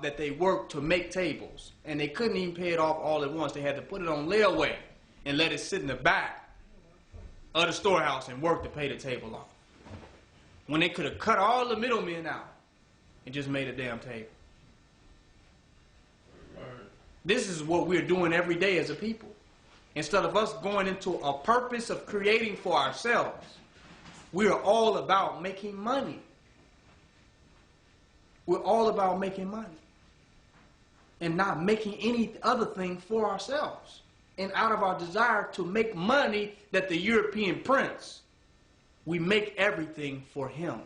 that they worked to make tables, and they couldn't even pay it off all at once. They had to put it on layaway and let it sit in the back of the storehouse and work to pay the table off, when they could have cut all the middlemen out and just made a damn table. This is what we're doing every day as a people. Instead of us going into a purpose of creating for ourselves, we are all about making money. We're all about making money and not making any other thing for ourselves. And out of our desire to make money that the European prince, we make everything for him.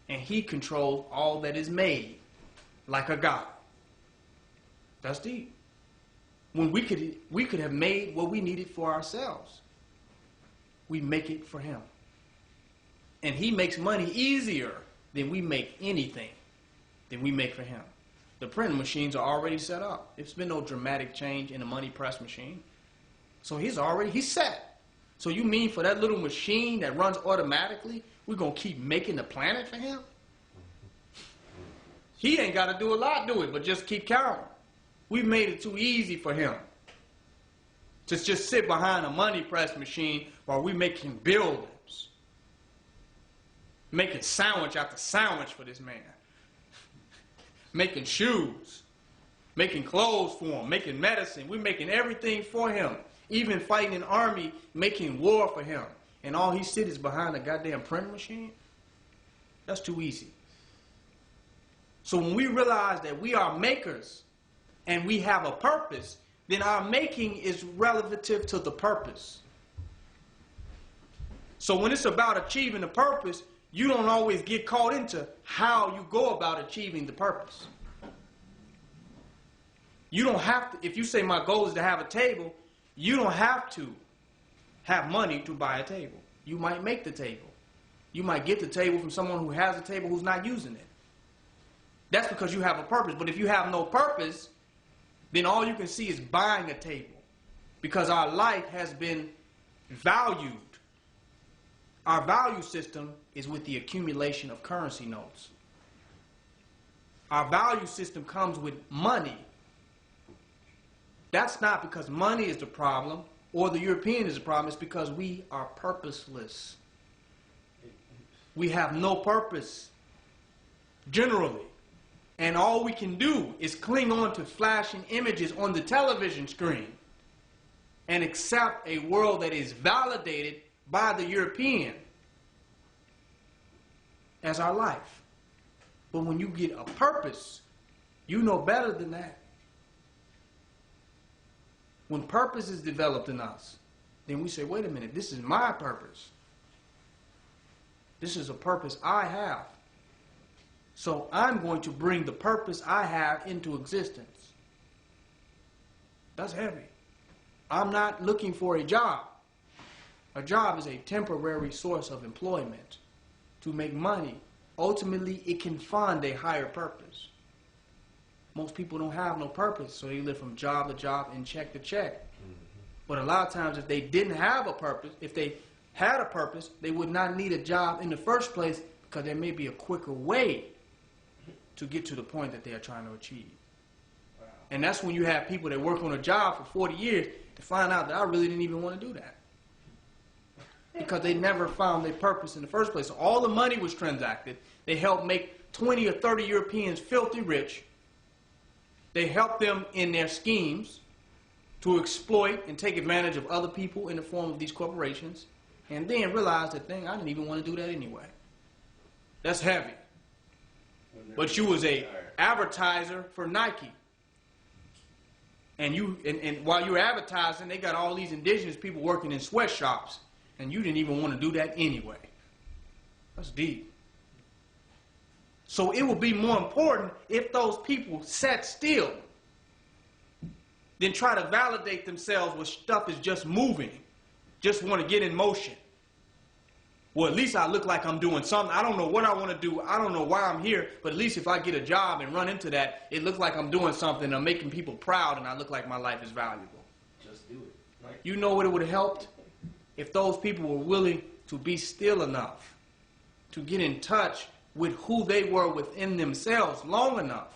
And he controls all that is made like a god. That's deep. When we could have made what we needed for ourselves. We make it for him. And he makes money easier than we make anything than we make for him. The printing machines are already set up. There's been no dramatic change in the money press machine. So he's set. So you mean for that little machine that runs automatically, we're going to keep making the planet for him? He ain't got to do a lot to it, but just keep counting. We've made it too easy for him to just sit behind a money press machine while we're making buildings, making sandwich after sandwich for this man, making shoes, making clothes for him, making medicine. We're making everything for him, even fighting an army, making war for him. And all he sits is behind a goddamn printing machine? That's too easy. So when we realize that we are makers and we have a purpose, then our making is relative to the purpose. So when it's about achieving the purpose, you don't always get caught into how you go about achieving the purpose. You don't have to, if you say my goal is to have a table, you don't have to have money to buy a table. You might make the table. You might get the table from someone who has a table who's not using it. That's because you have a purpose. But if you have no purpose, then all you can see is buying a table. Because our life has been valued. Our value system is with the accumulation of currency notes. Our value system comes with money. That's not because money is the problem or the European is the problem. It's because we are purposeless. We have no purpose, generally. And all we can do is cling on to flashing images on the television screen and accept a world that is validated by the European as our life. But when you get a purpose, you know better than that. When purpose is developed in us, then we say, wait a minute, this is my purpose. This is a purpose I have. So I'm going to bring the purpose I have into existence. That's heavy. I'm not looking for a job. A job is a temporary source of employment to make money. Ultimately, it can fund a higher purpose. Most people don't have no purpose, so they live from job to job and check to check. But a lot of times, if they didn't have a purpose, if they had a purpose, they would not need a job in the first place because there may be a quicker way to get to the point that they are trying to achieve. Wow. And that's when you have people that work on a job for 40 years to find out that I really didn't even want to do that. Because they never found their purpose in the first place. So all the money was transacted. They helped make 20 or 30 Europeans filthy rich. They helped them in their schemes to exploit and take advantage of other people in the form of these corporations. And then realized that, dang, I didn't even want to do that anyway. That's heavy. But you was a advertiser for Nike. And while you were advertising, they got all these indigenous people working in sweatshops. And you didn't even want to do that anyway. That's deep. So it would be more important if those people sat still than try to validate themselves with stuff is just moving. Just want to get in motion. Well, at least I look like I'm doing something. I don't know what I want to do. I don't know why I'm here. But at least if I get a job and run into that, it looks like I'm doing something. I'm making people proud and I look like my life is valuable. Just do it. Right? You know what it would have helped? If those people were willing to be still enough to get in touch with who they were within themselves long enough